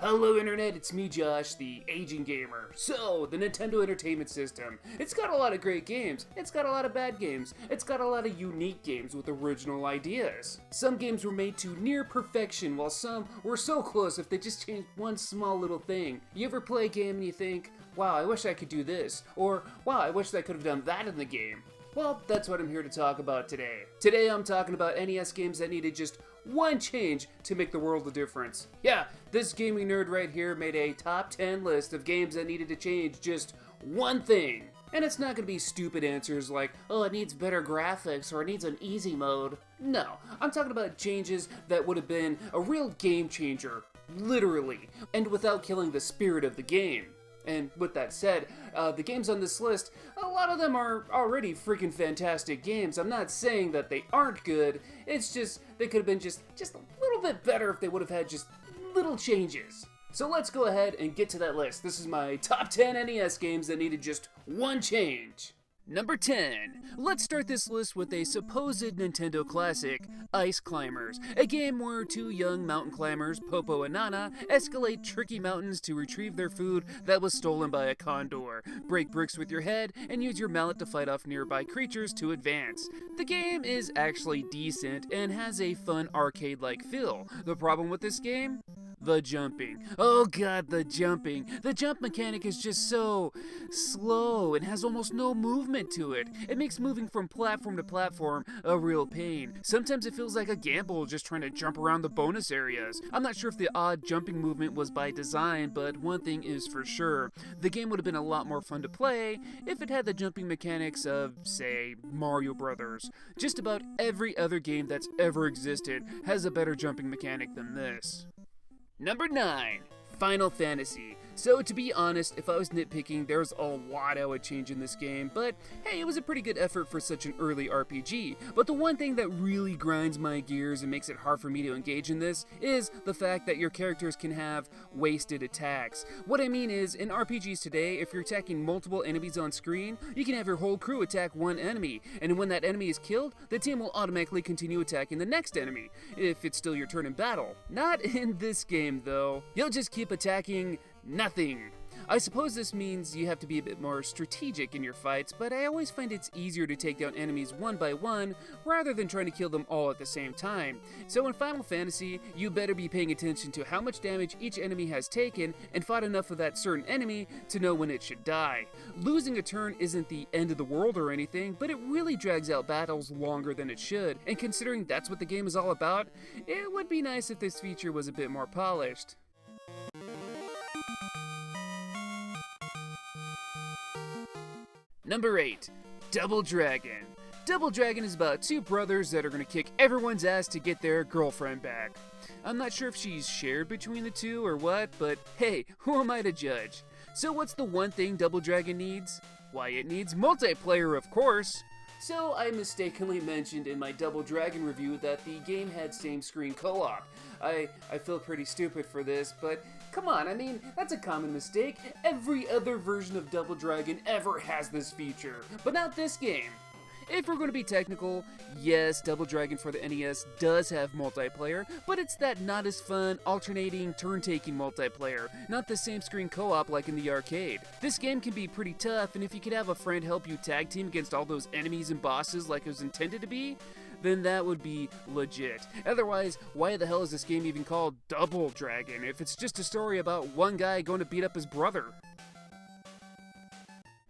Hello Internet, it's me Josh, the aging gamer. So, the Nintendo Entertainment System. It's got a lot of great games, it's got a lot of bad games, it's got a lot of unique games with original ideas. Some games were made to near perfection, while some were so close if they just changed one small little thing. You ever play a game and you think, wow, I wish I could do this, or wow, I wish I could have done that in the game? Well, that's what I'm here to talk about today. Today I'm talking about NES games that needed just one change to make the world a difference. Yeah, this gaming nerd right here made a top 10 list of games that needed to change just one thing. And it's not going to be stupid answers like, oh, it needs better graphics or it needs an easy mode. No, I'm talking about changes that would have been a real game changer, literally, and without killing the spirit of the game. And with that said, the games on this list, a lot of them are already freaking fantastic games. I'm not saying that they aren't good, it's just they could have been just a little bit better if they would have had just little changes. So let's go ahead and get to that list. This is my top 10 NES games that needed just one change. Number 10. Let's start this list with a supposed Nintendo classic, Ice Climbers, a game where two young mountain climbers, Popo and Nana, escalate tricky mountains to retrieve their food that was stolen by a condor, break bricks with your head, and use your mallet to fight off nearby creatures to advance. The game is actually decent and has a fun arcade-like feel. The problem with this game? The jumping. Oh god, the jumping. The jump mechanic is just so slow and has almost no movement to it. It makes moving from platform to platform a real pain. Sometimes it feels like a gamble just trying to jump around the bonus areas. I'm not sure if the odd jumping movement was by design, but one thing is for sure. The game would have been a lot more fun to play if it had the jumping mechanics of, say, Mario Brothers. Just about every other game that's ever existed has a better jumping mechanic than this. Number 9. Final Fantasy. So to be honest, if I was nitpicking, there's a lot I would change in this game, but hey, it was a pretty good effort for such an early RPG. But the one thing that really grinds my gears and makes it hard for me to engage in this is the fact that your characters can have wasted attacks. What I mean is, in RPGs today, if you're attacking multiple enemies on screen, you can have your whole crew attack one enemy, and when that enemy is killed, the team will automatically continue attacking the next enemy, if it's still your turn in battle. Not in this game though. You'll just keep attacking nothing. I suppose this means you have to be a bit more strategic in your fights, but I always find it's easier to take down enemies one by one rather than trying to kill them all at the same time. So in Final Fantasy, you better be paying attention to how much damage each enemy has taken and fought enough of that certain enemy to know when it should die. Losing a turn isn't the end of the world or anything, but it really drags out battles longer than it should, and considering that's what the game is all about, it would be nice if this feature was a bit more polished. Number 8. Double Dragon. Double Dragon is about two brothers that are going to kick everyone's ass to get their girlfriend back. I'm not sure if she's shared between the two or what, but hey, who am I to judge? So what's the one thing Double Dragon needs? Why, it needs multiplayer, of course. So I mistakenly mentioned in my Double Dragon review that the game had same-screen co-op. I feel pretty stupid for this, but come on, I mean, that's a common mistake. Every other version of Double Dragon ever has this feature, but not this game. If we're going to be technical, yes, Double Dragon for the NES does have multiplayer, but it's that not as fun, alternating, turn-taking multiplayer, not the same screen co-op like in the arcade. This game can be pretty tough, and if you could have a friend help you tag team against all those enemies and bosses like it was intended to be, then that would be legit. Otherwise, why the hell is this game even called Double Dragon if it's just a story about one guy going to beat up his brother?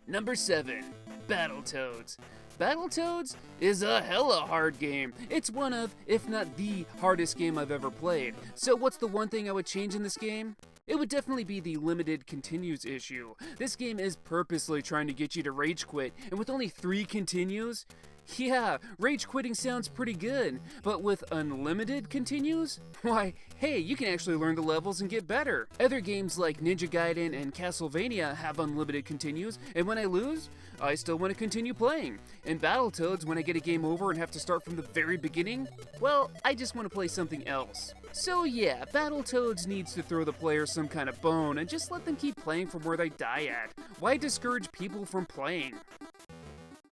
Number 7. Battletoads. Battletoads is a hella hard game. It's one of, if not the hardest game I've ever played. So what's the one thing I would change in this game? It would definitely be the limited continues issue. This game is purposely trying to get you to rage quit, and with only 3 continues, yeah, rage quitting sounds pretty good, but with unlimited continues? Why, hey, you can actually learn the levels and get better. Other games like Ninja Gaiden and Castlevania have unlimited continues, and when I lose, I still want to continue playing. In Battletoads, when I get a game over and have to start from the very beginning, well, I just want to play something else. So yeah, Battletoads needs to throw the player some kind of bone and just let them keep playing from where they die at. Why discourage people from playing?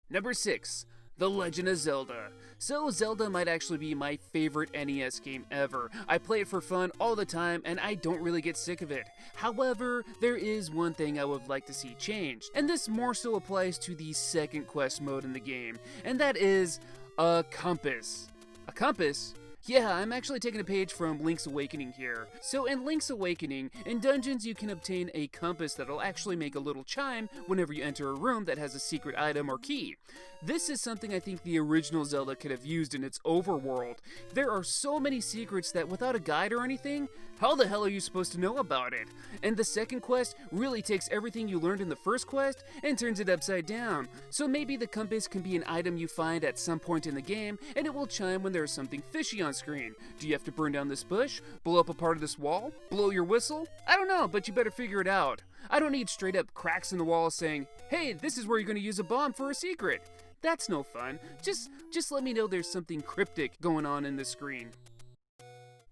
Number 6. The Legend of Zelda. So Zelda might actually be my favorite NES game ever. I play it for fun all the time and I don't really get sick of it. However, there is one thing I would like to see changed, and this more so applies to the second quest mode in the game, and that is a compass. A compass? Yeah, I'm actually taking a page from Link's Awakening here. So in Link's Awakening, in dungeons you can obtain a compass that'll actually make a little chime whenever you enter a room that has a secret item or key. This is something I think the original Zelda could have used in its overworld. There are so many secrets that without a guide or anything, how the hell are you supposed to know about it? And the second quest really takes everything you learned in the first quest and turns it upside down. So maybe the compass can be an item you find at some point in the game, and it will chime when there is something fishy on screen. Do you have to burn down this bush? Blow up a part of this wall? Blow your whistle? I don't know, but you better figure it out. I don't need straight up cracks in the wall saying, hey, this is where you're going to use a bomb for a secret. That's no fun. Just let me know there's something cryptic going on in the screen.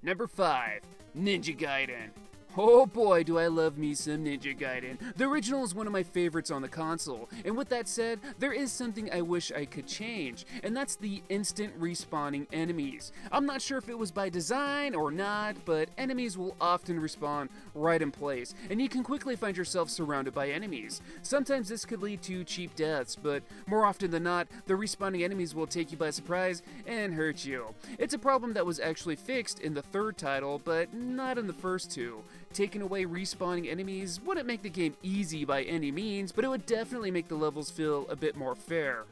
Number 5, Ninja Gaiden. Oh boy, do I love me some Ninja Gaiden. The original is one of my favorites on the console, and with that said, there is something I wish I could change, and that's the instant respawning enemies. I'm not sure if it was by design or not, but enemies will often respawn right in place, and you can quickly find yourself surrounded by enemies. Sometimes this could lead to cheap deaths, but more often than not, the respawning enemies will take you by surprise and hurt you. It's a problem that was actually fixed in the third title, but not in the first two. Taking away respawning enemies wouldn't make the game easy by any means, but it would definitely make the levels feel a bit more fair.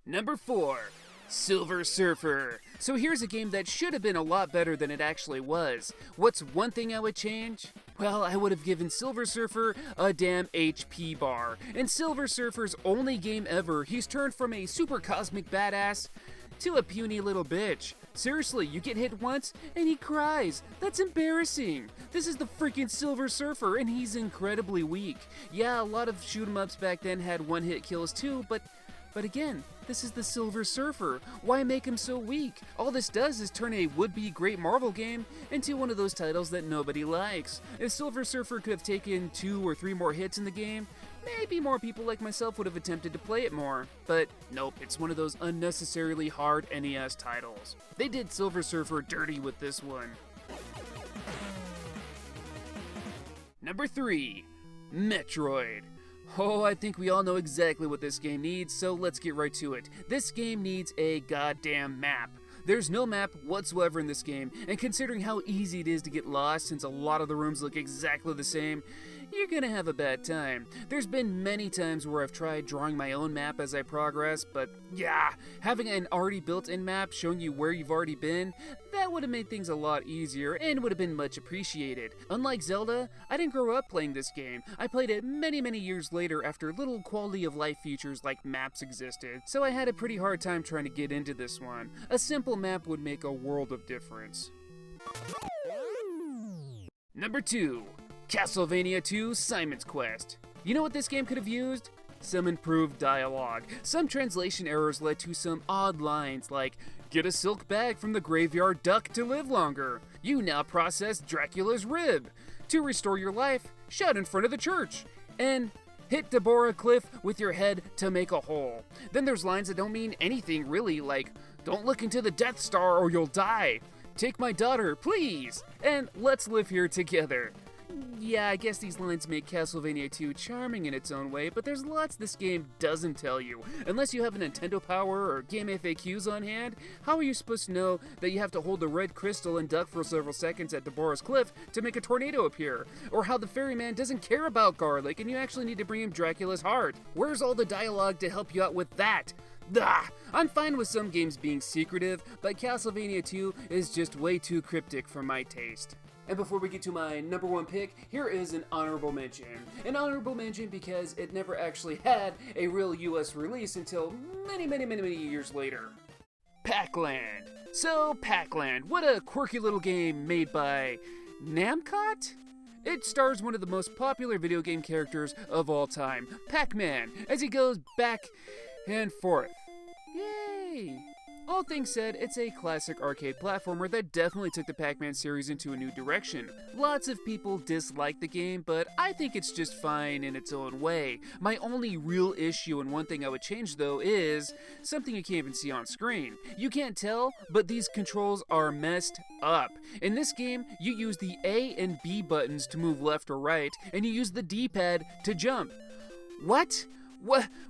Number 4, Silver Surfer. So here's a game that should have been a lot better than it actually was. What's one thing I would change? Well, I would have given Silver Surfer a damn HP bar. In Silver Surfer's only game ever, he's turned from a super cosmic badass to a puny little bitch. Seriously, you get hit once and he cries. That's embarrassing. This is the freaking Silver Surfer and he's incredibly weak. Yeah, a lot of shoot 'em ups back then had one-hit kills too, but again, this is the Silver Surfer. Why make him so weak? All this does is turn a would-be great Marvel game into one of those titles that nobody likes. If Silver Surfer could have taken 2 or 3 more hits in the game, maybe more people like myself would have attempted to play it more. But nope, it's one of those unnecessarily hard NES titles. They did Silver Surfer dirty with this one. Number 3, Metroid. Oh, I think we all know exactly what this game needs, so let's get right to it. This game needs a goddamn map. There's no map whatsoever in this game, and considering how easy it is to get lost since a lot of the rooms look exactly the same, you're gonna have a bad time. There's been many times where I've tried drawing my own map as I progress, but yeah, having an already built-in map showing you where you've already been, that would have made things a lot easier and would have been much appreciated. Unlike Zelda, I didn't grow up playing this game. I played it many years later after little quality of life features like maps existed, so I had a pretty hard time trying to get into this one. A simple map would make a world of difference. Number 2, Castlevania II Simon's Quest. You know what this game could have used? Some improved dialogue. Some translation errors led to some odd lines like, get a silk bag from the graveyard duck to live longer. You now process Dracula's rib. To restore your life, shout in front of the church. And hit Deborah Cliff with your head to make a hole. Then there's lines that don't mean anything really, like, don't look into the Death Star or you'll die. Take my daughter, please. And let's live here together. Yeah, I guess these lines make Castlevania II charming in its own way, but there's lots this game doesn't tell you. Unless you have a Nintendo Power or Game FAQs on hand, how are you supposed to know that you have to hold the red crystal and duck for several seconds at Deborah's Cliff to make a tornado appear? Or how the ferryman doesn't care about garlic and you actually need to bring him Dracula's heart? Where's all the dialogue to help you out with that? I'm fine with some games being secretive, but Castlevania II is just way too cryptic for my taste. And before we get to my number 1 pick, here is an honorable mention. An honorable mention because it never actually had a real US release until many years later. Pacland. So, Pacland, what a quirky little game made by Namcot? It stars one of the most popular video game characters of all time, Pac-Man, as he goes back and forth. Yay! All things said, it's a classic arcade platformer that definitely took the Pac-Man series into a new direction. Lots of people dislike the game, but I think it's just fine in its own way. My only real issue, and one thing I would change though, is something you can't even see on screen. You can't tell, but these controls are messed up. In this game, you use the A and B buttons to move left or right, and you use the D-pad to jump. What?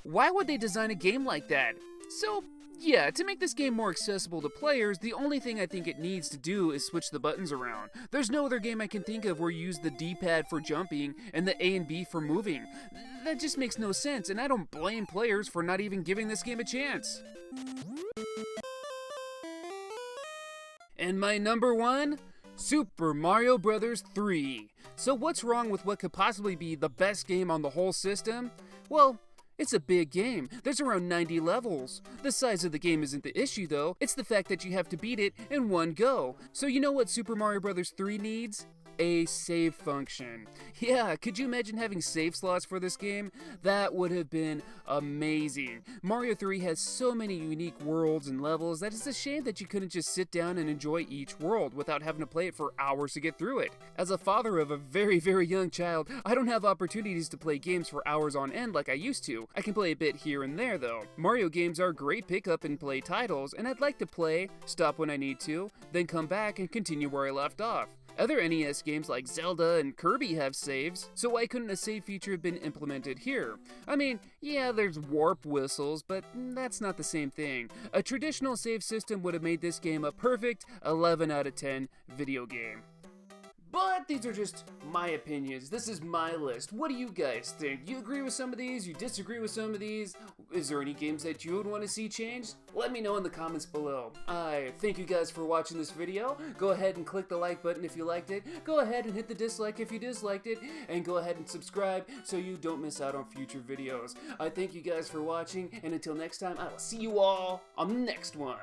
Why would they design a game like that? So, yeah, to make this game more accessible to players, the only thing I think it needs to do is switch the buttons around. There's no other game I can think of where you use the D-pad for jumping and the A and B for moving. That just makes no sense, and I don't blame players for not even giving this game a chance. And my number one? Super Mario Bros. 3. So what's wrong with what could possibly be the best game on the whole system? Well, it's a big game. There's around 90 levels. The size of the game isn't the issue though, it's the fact that you have to beat it in one go. So you know what Super Mario Bros. 3 needs? A save function. Yeah, could you imagine having save slots for this game? That would have been amazing. Mario 3 has so many unique worlds and levels that it's a shame that you couldn't just sit down and enjoy each world without having to play it for hours to get through it. As a father of a very, very young child, I don't have opportunities to play games for hours on end like I used to. I can play a bit here and there though. Mario games are great pick up and play titles, and I'd like to play, stop when I need to, then come back and continue where I left off. Other NES games like Zelda and Kirby have saves, so why couldn't a save feature have been implemented here? I mean, yeah, there's warp whistles, but that's not the same thing. A traditional save system would have made this game a perfect 11 out of 10 video game. But these are just my opinions. This is my list. What do you guys think? You agree with some of these? You disagree with some of these? Is there any games that you would want to see changed? Let me know in the comments below. I thank you guys for watching this video. Go ahead and click the like button if you liked it. Go ahead and hit the dislike if you disliked it. And go ahead and subscribe so you don't miss out on future videos. I thank you guys for watching, and until next time, I will see you all on the next one.